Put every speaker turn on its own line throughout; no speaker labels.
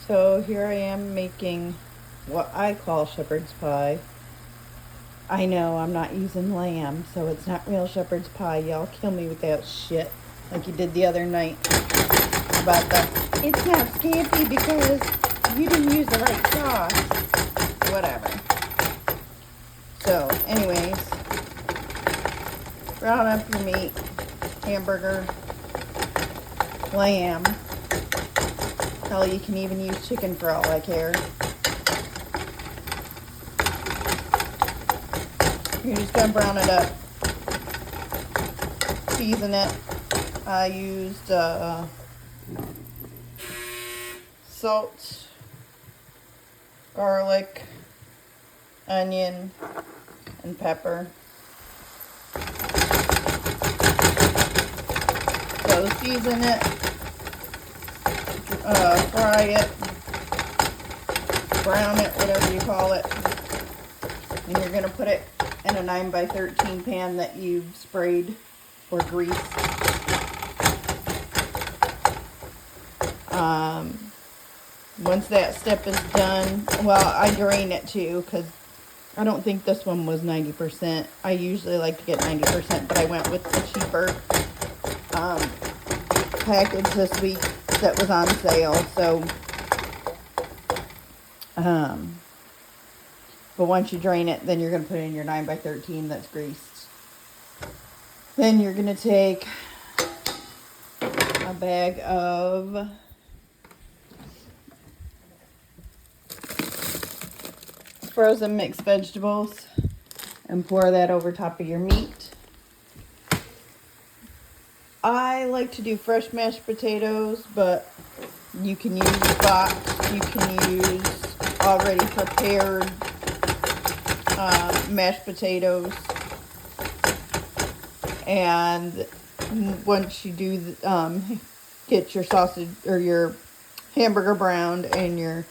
So here I am making what I call shepherd's pie. I know I'm not using lamb, so it's not real shepherd's pie. Y'all kill me with that shit like you did the other night about it's not scampi because you didn't use the right sauce. Whatever. So, anyways, brown up your meat, hamburger, lamb. Hell, you can even use chicken for all I care. You're just gonna brown it up. Season it. I used salt, garlic, onion, and pepper. So season it, fry it, brown it, whatever you call it. And you're gonna put it in a 9x13 pan that you've sprayed or greased. Once that step is done, well, I drain it too because I don't think this one was 90%. I usually like to get 90%, but I went with the cheaper package this week that was on sale. So, but once you drain it, then you're going to put it in your 9x13 that's greased. Then you're going to take a bag of frozen mixed vegetables and pour that over top of your meat. I like to do fresh mashed potatoes, but you can use box, you can use already prepared mashed potatoes. And once you do get your sausage or your hamburger browned and your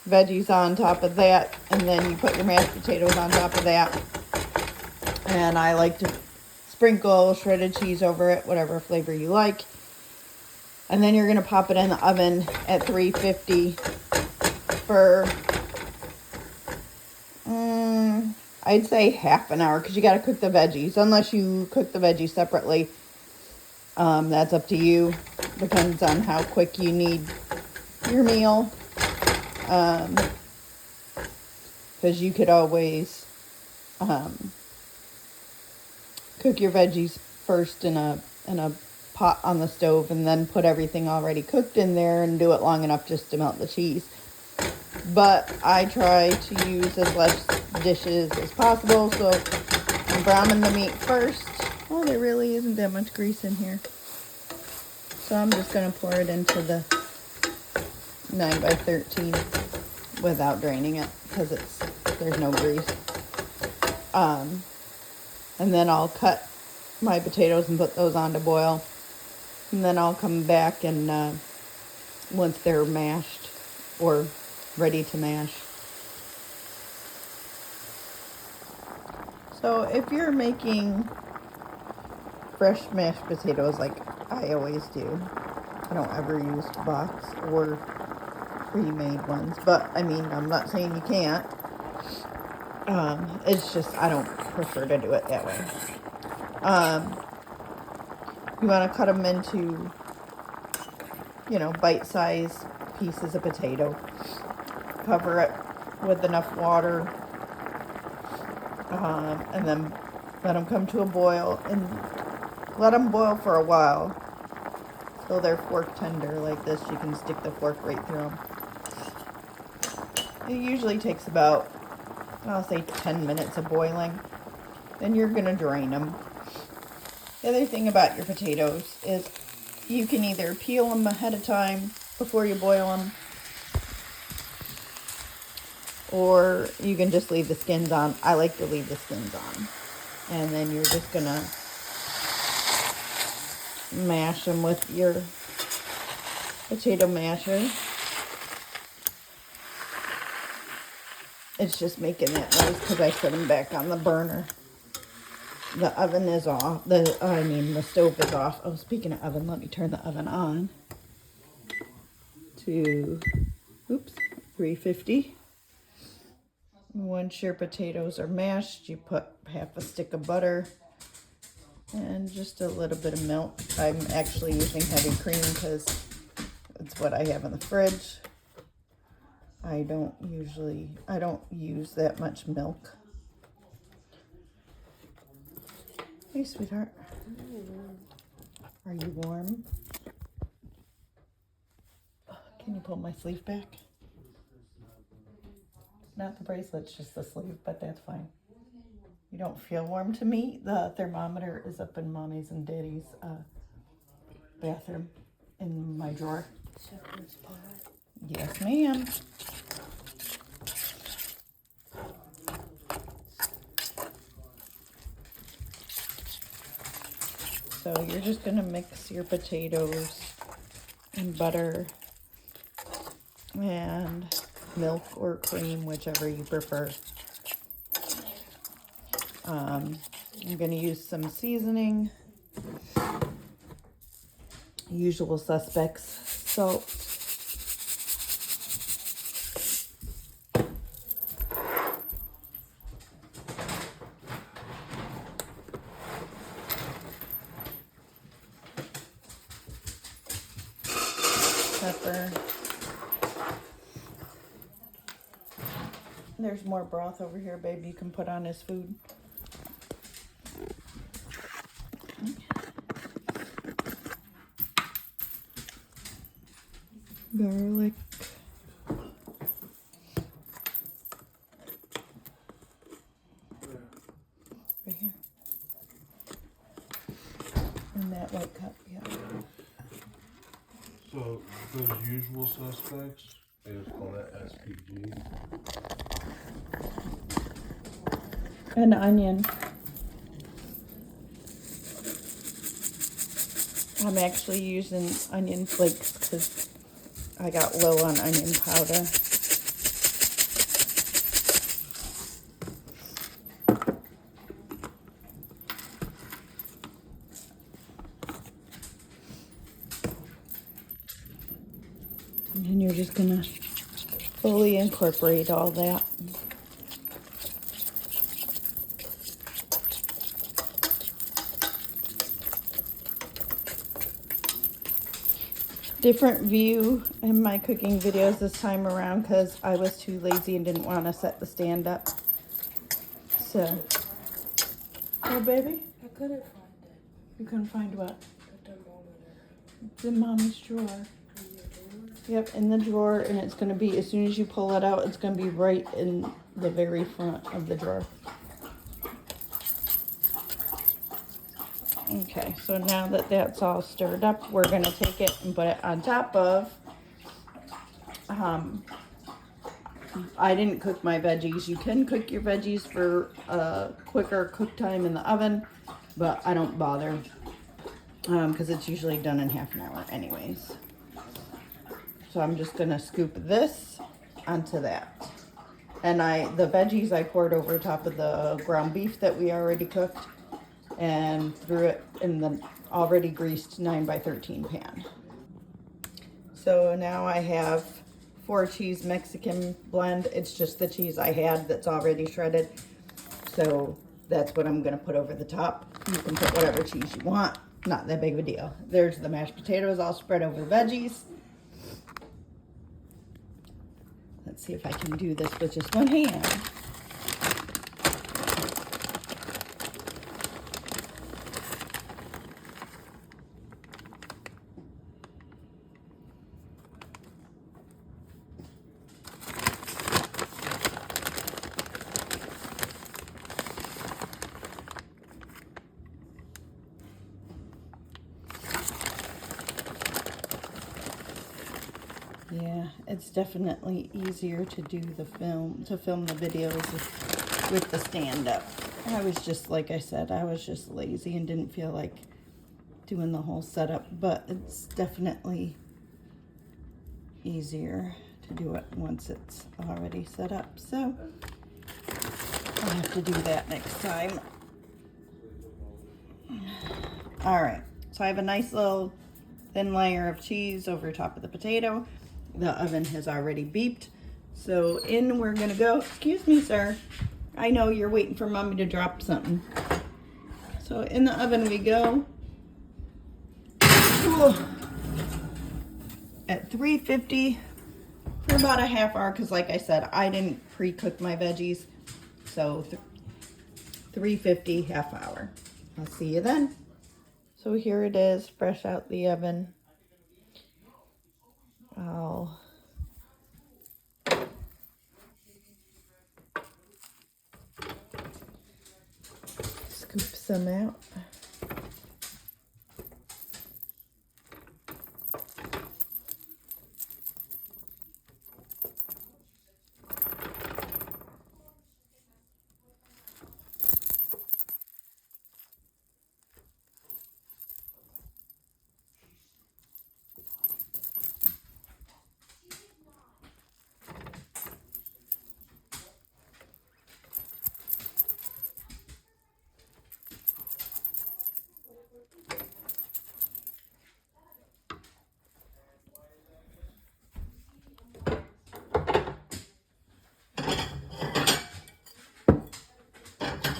veggies on top of that, and then you put your mashed potatoes on top of that. And I like to sprinkle shredded cheese over it, whatever flavor you like. And then you're going to pop it in the oven at 350 for, I'd say half an hour, because you got to cook the veggies. Unless you cook the veggies separately. That's up to you. Depends on how quick you need your meal. Because you could always cook your veggies first in a pot on the stove and then put everything already cooked in there and do it long enough just to melt the cheese. But I try to use as less dishes as possible, so I'm browning the meat first. Oh, there really isn't that much grease in here. So I'm just going to pour it into the 9x13 without draining it because there's no grease. And then I'll cut my potatoes and put those on to boil. And then I'll come back and once they're mashed or ready to mash. So if you're making fresh mashed potatoes like I always do, I don't ever use box or pre-made ones, but I mean, I'm not saying you can't. It's just I don't prefer to do it that way. You want to cut them into, bite-sized pieces of potato. Cover it with enough water, and then let them come to a boil, and let them boil for a while till they're fork tender like this. You can stick the fork right through them. It usually takes about, I'll say 10 minutes of boiling. Then you're going to drain them. The other thing about your potatoes is you can either peel them ahead of time before you boil them, or you can just leave the skins on. I like to leave the skins on. And then you're just going to mash them with your potato masher. It's just making that noise because I set them back on the burner. The oven is off. The stove is off. Oh, speaking of oven, let me turn the oven on to oops, 350. Once your potatoes are mashed, you put half a stick of butter and just a little bit of milk. I'm actually using heavy cream because it's what I have in the fridge. I don't use that much milk. Hey, sweetheart. Are you warm? Can you pull my sleeve back? Not the bracelets, just the sleeve, but that's fine. You don't feel warm to me? The thermometer is up in Mommy's and Daddy's bathroom in my drawer. Yes, ma'am. So you're just gonna mix your potatoes and butter and milk or cream, whichever you prefer. I'm gonna use some seasoning, usual suspects, salt, pepper. There's more broth over here, babe, you can put on his food. Garlic. Right here. In that white cup, yeah.
So those usual suspects, they just call that SPG.
An onion. I'm actually using onion flakes because I got low on onion powder. And then you're just gonna fully incorporate all that. Different view in my cooking videos this time around because I was too lazy and didn't want to set the stand up. So, oh baby,
I couldn't find it.
you couldn't find what?
The thermometer.
It's in Mommy's drawer.
In your drawer?
Yep, in the drawer, and it's going to be, as soon as you pull it out, it's going to be right in the very front of the drawer. Okay, so now that that's all stirred up, we're going to take it and put it on top of, I didn't cook my veggies. You can cook your veggies for a quicker cook time in the oven, but I don't bother because it's usually done in half an hour anyways. So I'm just going to scoop this onto that. And the veggies I poured over top of the ground beef that we already cooked and threw it in the already greased 9x13 pan. So now I have 4 cheese Mexican blend. It's just the cheese I had that's already shredded. So that's what I'm gonna put over the top. You can put whatever cheese you want. Not that big of a deal. There's the mashed potatoes all spread over the veggies. Let's see if I can do this with just one hand. Yeah, it's definitely easier to do the film the videos with the stand up. I was just, like I said, I was just lazy and didn't feel like doing the whole setup, but it's definitely easier to do it once it's already set up. So I'll have to do that next time. All right, so I have a nice little thin layer of cheese over top of the potato. the oven has already beeped. So in we're gonna go. Excuse me, sir. I know you're waiting for mommy to drop something. So in the oven we go. At 350 for about a half hour, because like I said, I didn't pre-cook my veggies. So 350, half hour. I'll see you then. So here it is, fresh out the oven. I'll scoop some out.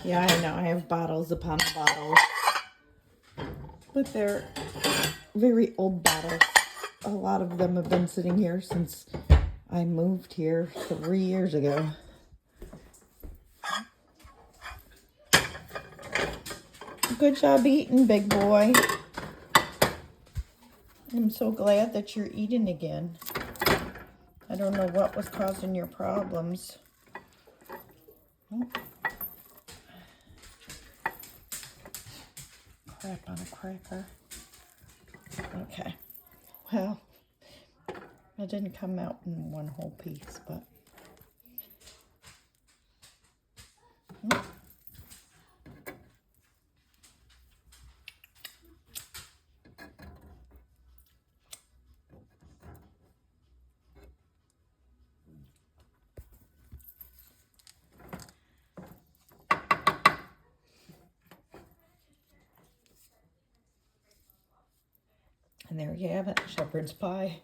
Yeah, I know, I have bottles upon bottles, but they're very old bottles. A lot of them have been sitting here since I moved here 3 years ago. Good job eating, big boy. I'm so glad that you're eating again. I don't know what was causing your problems. Oh. Crap on a cracker. Okay. Well, it didn't come out in one whole piece, but... And there you have it, shepherd's pie.